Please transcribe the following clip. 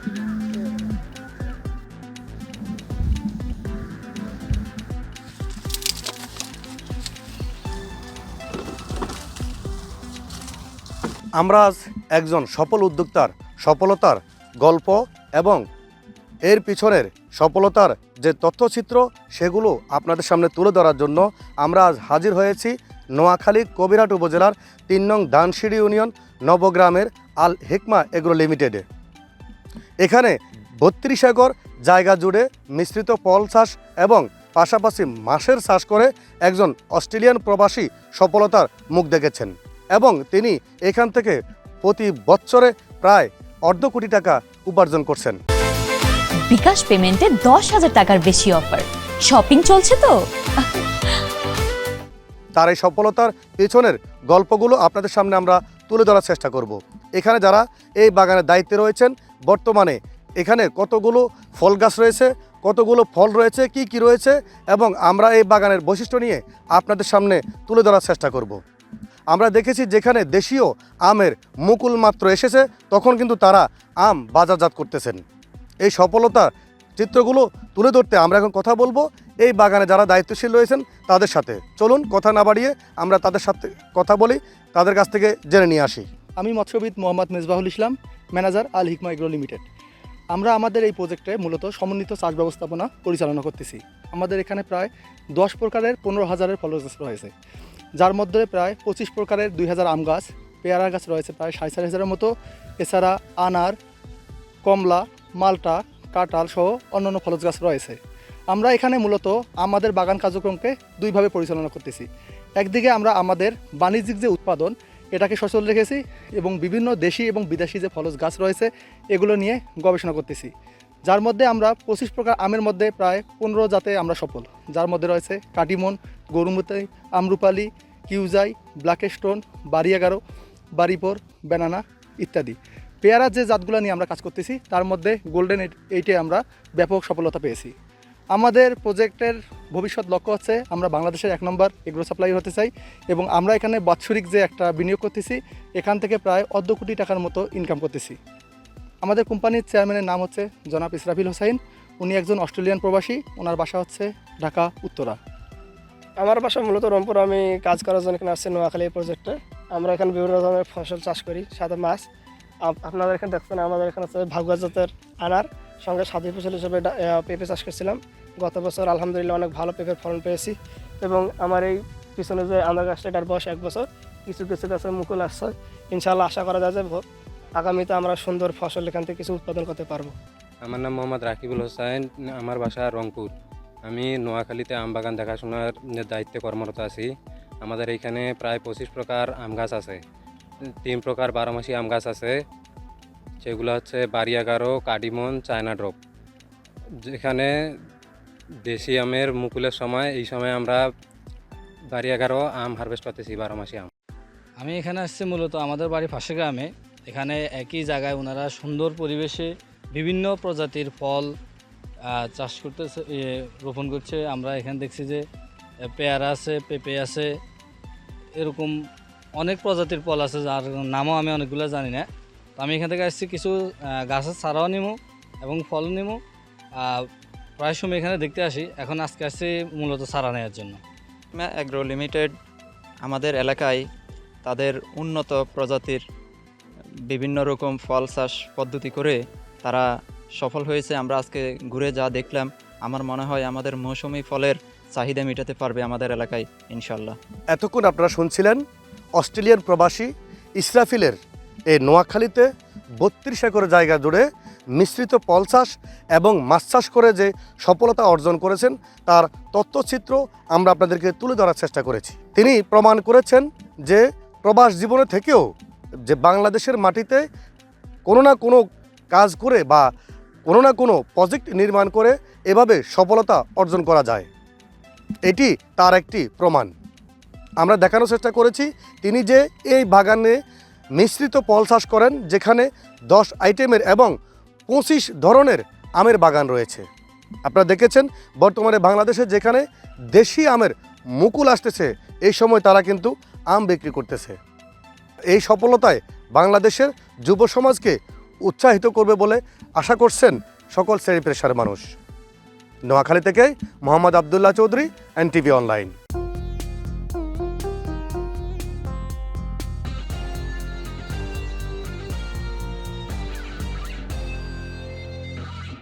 আমরা আজ একজন সফল উদ্যোক্তার সফলতার গল্প এবং এর পিছনের সফলতার যে তথ্যচিত্র সেগুলো আপনাদের সামনে তুলে ধরার জন্য আমরা আজ হাজির হয়েছি নোয়াখালী কবিরহাট উপজেলার ৩ নং দানসিঁড়ি ইউনিয়ন নবগ্রামের আল হিকমা এগ্রো লিমিটেডে। এখানে ৩২ একর জায়গা জুড়ে মিশ্রিত ফল চাষ এবং পাশাপাশি মাছের চাষ করে একজন অস্ট্রেলিয়ান প্রবাসী সফলতার মুখ দেখেছেন এবং তিনি এখান থেকে প্রতি বছরে প্রায় অর্ধ কোটি টাকা উপার্জন করছেন। বিকাশ পেমেন্টে ১০,০০০ টাকার বেশি অফার, শপিং চলছে তো। তার এই সফলতার পেছনের গল্পগুলো আপনাদের সামনে আমরা তুলে ধরার চেষ্টা করব। এখানে যারা এই বাগানের দায়িত্বে রয়েছেন, বর্তমানে এখানে কতগুলো ফল গাছ রয়েছে, কতগুলো ফল রয়েছে, কি কি রয়েছে এবং আমরা এই বাগানের বৈশিষ্ট্য নিয়ে আপনাদের সামনে তুলে ধরার চেষ্টা করব। আমরা দেখেছি যেখানে দেশীয় আমের মুকুল মাত্র এসেছে তখন কিন্তু তারা আম বাজারজাত করতেছেন। এই সফলতার চিত্রগুলো তুলে ধরতে আমরা এখন কথা বলবো এই বাগানে যারা দায়িত্বশীল রয়েছেন তাদের সাথে। চলুন কথা না বাড়িয়ে আমরা তাদের সাথে কথা বলি, তাদের কাছ থেকে জেনে নিয়ে আসি। আমি মৎস্যবিদ মোহাম্মদ মেজবাহুল ইসলাম, ম্যানেজার আল হিকমা এগ্রো লিমিটেড। আমরা আমাদের এই প্রজেক্টে মূলত সমন্বিত চাষ ব্যবস্থাপনা পরিচালনা করতেছি। আমাদের এখানে প্রায় 10 প্রকারের 15,000 ফল গাছ রয়েছে, যার মধ্যে প্রায় 25 প্রকারের 2,000 আম গাছ, পেয়ারা গাছ রয়েছে প্রায় 4,500 মতো। এছাড়া আনার, কমলা, মালটা, কাঁঠাল সহ অন্যান্য ফলজ গাছ রয়েছে। আমরা এখানে মূলত আমাদের বাগান কার্যক্রমকে দুইভাবে পরিচালনা করতেছি। একদিকে আমরা আমাদের বাণিজ্যিক যে উৎপাদন এটাকে সচল রেখেছি এবং বিভিন্ন দেশি এবং বিদেশি যে ফলজ গাছ রয়েছে এগুলো নিয়ে গবেষণা করতেছি, যার মধ্যে আমরা 25 প্রকার আমের মধ্যে প্রায় 15 জাতে আমরা সফল, যার মধ্যে রয়েছে কাটিমন, গরুমতি, আমরুপালি, কিউজাই, ব্ল্যাক স্টোন, বাড়ি 11, বাড়িপোর, ব্যানানা ইত্যাদি। পেয়ারার যে জাতগুলো নিয়ে আমরা কাজ করতেছি তার মধ্যে গোল্ডেন 8-এ আমরা ব্যাপক সফলতা পেয়েছি। আমাদের প্রজেক্টের ভবিষ্যৎ লক্ষ্য হচ্ছে আমরা বাংলাদেশের 1 নম্বর এগ্রো সাপ্লাই হতে চাই এবং আমরা এখানে বাৎসরিক যে একটা বিনিয়োগ করতেছি এখান থেকে প্রায় অর্ধ কোটি টাকার মতো ইনকাম করতেছি। আমাদের কোম্পানির চেয়ারম্যানের নাম হচ্ছে জনাব ইসরাফিল হোসাইন। উনি একজন অস্ট্রেলিয়ান প্রবাসী, ওনার বাসা হচ্ছে ঢাকা উত্তরা। আমার বাসা মূলত রংপুর। আমি কাজ করার জন্য এখানে আসছি নোয়াখালী প্রজেক্টে। আমরা এখানে বিভিন্ন ধরনের ফসল চাষ করি, সাথে মাছ। আপনাদের এখানে দেখছেন আমাদের এখানে হচ্ছে ভাগুয়া জাতের আনার, সঙ্গে স্বাদী ফসল হিসেবে পেঁপে চাষ করছিলাম। গত বছর আলহামদুলিল্লাহ অনেক ভালো পেঁপের ফলন পেয়েছি এবং আমার এই পিছনে যে আনার গাছটা এটার বয়স 1 বছর, কিছু কিছু গাছের মুকুল আসছে। ইনশাআল্লাহ আশা করা যায় যে আগামীতে আমরা সুন্দর ফসল এখান থেকে কিছু উৎপাদন করতে পারবো। আমার নাম মোহাম্মদ রাকিবুল হোসাইন, আমার বাসা রংপুর। আমি নোয়াখালীতে আম বাগান দেখাশোনার দায়িত্বে কর্মরত আছি। আমাদের এইখানে প্রায় 25 প্রকার আম গাছ আছে, 3 প্রকার 12 মাসি আম গাছ আছে, সেগুলো হচ্ছে বাড়ি 11, কাডিমন, চায়না ড্রপ। যেখানে দেশি আমের মুকুলের সময়, এই সময় আমরা বাড়ি 11 আম হারভেস্ট করতেছি, 12 মাসি আম। আমি এখানে আসছি মূলত আমাদের বাড়ি পাশে গ্রামে। এখানে একই জায়গায় ওনারা সুন্দর পরিবেশে বিভিন্ন প্রজাতির ফল চাষ করতেছে, রোপণ করছে। আমরা এখানে দেখছি যে পেয়ারা আছে, পেঁপে আছে, এরকম অনেক প্রজাতির ফল আছে যার নামও আমি অনেকগুলো জানি না। তো আমি এখান থেকে আসছি কিছু গাছের চারাও নিমু এবং ফল নিমু। প্রায় সময় এখানে দেখতে আসি, এখন আজকে আসছি মূলত চারা নেওয়ার জন্য। এগ্রো লিমিটেড আমাদের এলাকায় তাদের উন্নত প্রজাতির বিভিন্ন রকম ফল চাষ পদ্ধতি করে তারা সফল হয়েছে। আমরা আজকে ঘুরে যা দেখলাম, আমার মনে হয় আমাদের মৌসুমি ফলের চাহিদা মেটাতে পারবে আমাদের এলাকায় ইনশাল্লাহ। এতক্ষণ আপনারা শুনছিলেন অস্ট্রেলিয়ান প্রবাসী ইসরাফিলের এই নোয়াখালীতে 32 একর জায়গা জুড়ে মিশ্রিত ফল চাষ এবং মাছ চাষ করে যে সফলতা অর্জন করেছেন তার তথ্যচিত্র আমরা আপনাদেরকে তুলে ধরার চেষ্টা করেছি। তিনি প্রমাণ করেছেন যে প্রবাস জীবনে থেকেও যে বাংলাদেশের মাটিতে কোনো না কোনো কাজ করে বা কোনো না কোনো প্রজেক্ট নির্মাণ করে এভাবে সফলতা অর্জন করা যায়, এটি তার একটি প্রমাণ। আমরা দেখানোর চেষ্টা করেছি তিনি যে এই বাগানে মিশ্রিত ফল চাষ করেন, যেখানে 10 আইটেমের এবং 25 ধরনের আমের বাগান রয়েছে। আপনারা দেখেছেন বর্তমানে বাংলাদেশে যেখানে দেশি আমের মুকুল আসতেছে এই সময় তারা কিন্তু আম বিক্রি করতেছে। এই সফলতায় বাংলাদেশের যুব সমাজকে উৎসাহিত করবে বলে আশা করছেন সকল শ্রেণী পেশার মানুষ। নোয়াখালী থেকে মোহাম্মদ আবদুল্লাহ চৌধুরী, NTV অনলাইন।